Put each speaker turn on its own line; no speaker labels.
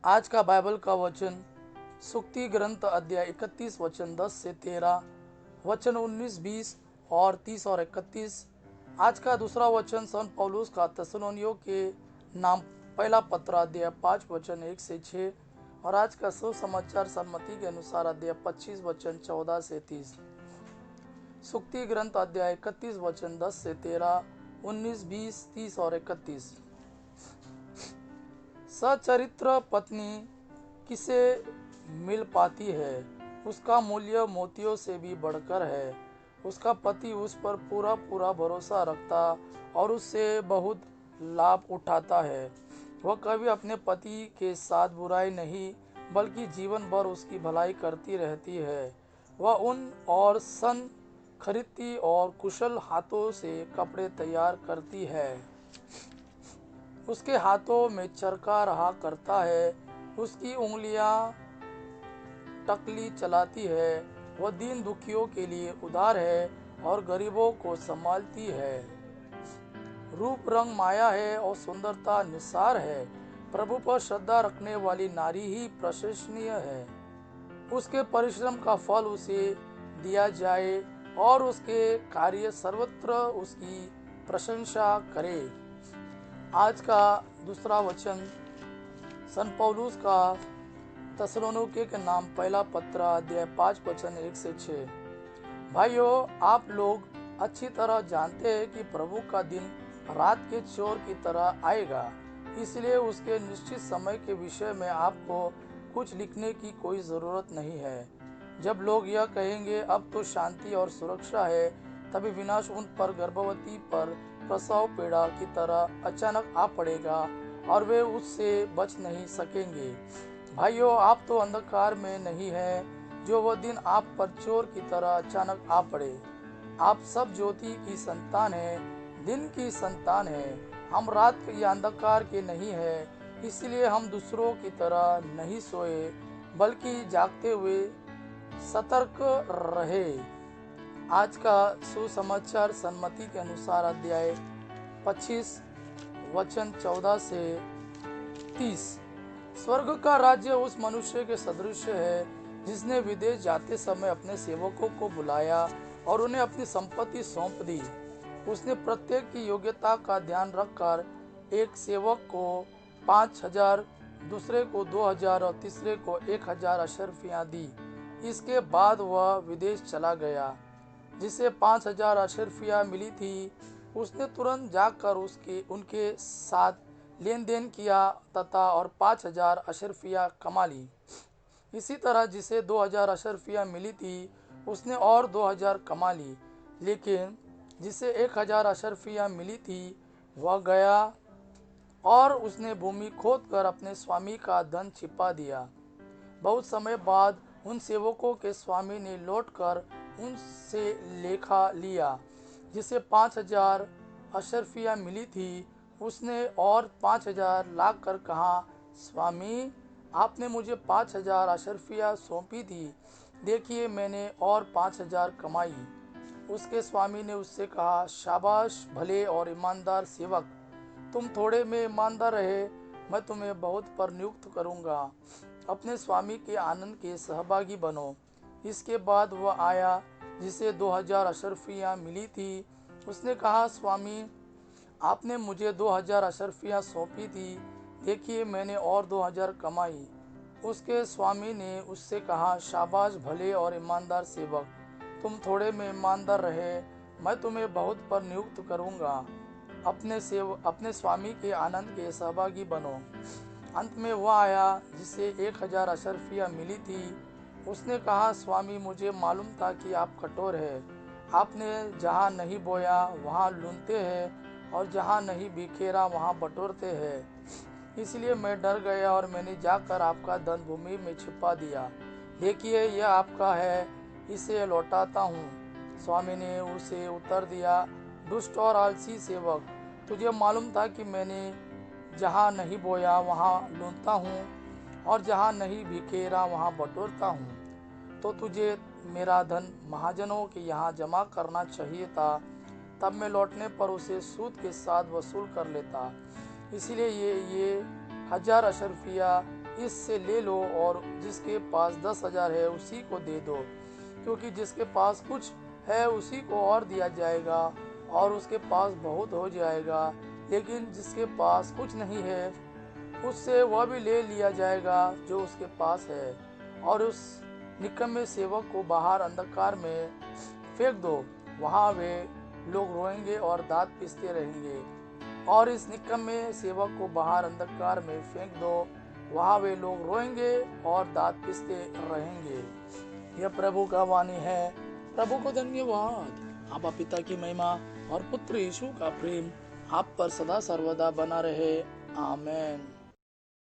आज का बाइबल का वचन सुक्ति ग्रंथ अध्याय 31 वचन 10 से 13, वचन 19, 20 और 30 और 31। आज का दूसरा वचन संत पौलुस का थिस्सलुनीकियों के नाम पहला पत्र अध्याय 5 वचन 1 से 6 और आज का सुसमाचार सन्मति के अनुसार अध्याय 25 वचन 14 से 30। सुक्ति ग्रंथ अध्याय 31 वचन 10 से 13, 19, 20, 30 और 31। सचरित्र पत्नी किसे मिल पाती है, उसका मूल्य मोतियों से भी बढ़कर है। उसका पति उस पर पूरा पूरा भरोसा रखता और उससे बहुत लाभ उठाता है। वह कभी अपने पति के साथ बुराई नहीं बल्कि जीवन भर उसकी भलाई करती रहती है। वह उन और सन खरीदती और कुशल हाथों से कपड़े तैयार करती है। उसके हाथों में चरखा रहा करता है, उसकी उंगलियां टकली चलाती है। वह दीन दुखियों के लिए उदार है और गरीबों को संभालती है। रूप रंग माया है और सुंदरता निसार है। प्रभु पर श्रद्धा रखने वाली नारी ही प्रशंसनीय है। उसके परिश्रम का फल उसे दिया जाए और उसके कार्य सर्वत्र उसकी प्रशंसा करे। आज का दूसरा वचन संत पौलुस का थिस्सलुनीकियों के नाम पहला पत्र अध्याय 5 वचन 1 से 6। भाइयों, आप लोग अच्छी तरह जानते हैं कि प्रभु का दिन रात के चोर की तरह आएगा। इसलिए उसके निश्चित समय के विषय में आपको कुछ लिखने की कोई ज़रूरत नहीं है। जब लोग यह कहेंगे अब तो शांति और सुरक्षा है, तभी विनाश उन पर गर्भवती पर प्रसव पीड़ा की तरह अचानक आ पड़ेगा और वे उससे बच नहीं सकेंगे। भाइयों, आप तो अंधकार में नहीं हैं जो वह दिन आप पर चोर की तरह अचानक आ पड़े। आप सब ज्योति की संतान हैं, दिन की संतान हैं। हम रात या अंधकार के नहीं हैं, इसलिए हम दूसरों की तरह नहीं सोए बल्कि जागते हुए सतर्क रहे। आज का सुसमाचार सन्मति के अनुसार अध्याय 25 वचन 14 से 30। स्वर्ग का राज्य उस मनुष्य के सदृश है जिसने विदेश जाते समय अपने सेवकों को बुलाया और उन्हें अपनी संपत्ति सौंप दी। उसने प्रत्येक की योग्यता का ध्यान रखकर एक सेवक को 5,000, दूसरे को 2,000 और तीसरे को 1,000 अशर्फियाँ दी। इसके बाद वह विदेश चला गया। जिसे 5,000 अशर्फियाँ मिली थी, उसने तुरंत जाकर उनके साथ लेन देन किया तथा और 5,000 अशर्फियाँ कमा ली। इसी तरह जिसे 2,000 अशर्फियाँ मिली थी, उसने और 2,000 कमा ली। लेकिन जिसे 1,000 अशर्फियाँ मिली थी, वह गया और उसने भूमि खोदकर अपने स्वामी का धन छिपा दिया। बहुत समय बाद उन सेवकों के स्वामी ने लौटकर उनसे लेखा लिया। जिसे 5,000 अशर्फियाँ मिली थी, उसने और 5,000 लाकर कहा, स्वामी, आपने मुझे 5,000 अशर्फियाँ सौंपी थी। देखिए, मैंने और 5,000 कमाई। उसके स्वामी ने उससे कहा, शाबाश भले और ईमानदार सेवक, तुम थोड़े में ईमानदार रहे, मैं तुम्हें बहुत पर नियुक्त करूँगा। अपने स्वामी के आनंद के सहभागी बनो। इसके बाद वह आया जिसे 2,000 अशर्फियाँ मिली थी। उसने कहा, स्वामी, आपने मुझे 2,000 अशर्फियाँ सौंपी थी। देखिए, मैंने और 2,000 कमाई। उसके स्वामी ने उससे कहा, शाबाश भले और ईमानदार सेवक, तुम थोड़े में ईमानदार रहे, मैं तुम्हें बहुत पर नियुक्त करूँगा। अपने स्वामी के आनंद के सहभागी बनो। अंत में वह आया जिसे 1,000 अशर्फियाँ मिली थी। उसने कहा, स्वामी, मुझे मालूम था कि आप कठोर हैं। आपने जहाँ नहीं बोया वहाँ लूनते हैं और जहाँ नहीं बिखेरा वहाँ बटोरते हैं। इसलिए मैं डर गया और मैंने जाकर आपका धन भूमि में छिपा दिया। देखिए, यह आपका है, इसे लौटाता हूँ। स्वामी ने उसे उत्तर दिया, दुष्ट और आलसी सेवक, तुझे मालूम था कि मैंने जहाँ नहीं बोया वहाँ लूनता हूँ और जहाँ नहीं बिखेरा वहाँ बटोरता हूँ, तो तुझे मेरा धन महाजनों के यहाँ जमा करना चाहिए था। तब मैं लौटने पर उसे सूद के साथ वसूल कर लेता। इसलिए ये 1,000 अशर्फियाँ इससे ले लो और जिसके पास 10,000 है उसी को दे दो, क्योंकि जिसके पास कुछ है उसी को और दिया जाएगा और उसके पास बहुत हो जाएगा, लेकिन जिसके पास कुछ नहीं है उससे वह भी ले लिया जाएगा जो उसके पास है। और उस निकम्मे सेवक को बाहर अंधकार में फेंक दो, वहाँ वे लोग रोएंगे और दांत पीसते रहेंगे। और इस निकम्मे सेवक को बाहर अंधकार में फेंक दो, वहाँ वे लोग रोएंगे और दांत पीसते रहेंगे। यह प्रभु का वाणी है। प्रभु को धन्यवाद। आपा पिता की महिमा और पुत्र यीशु का प्रेम आप पर सदा सर्वदा बना रहे। आमेन।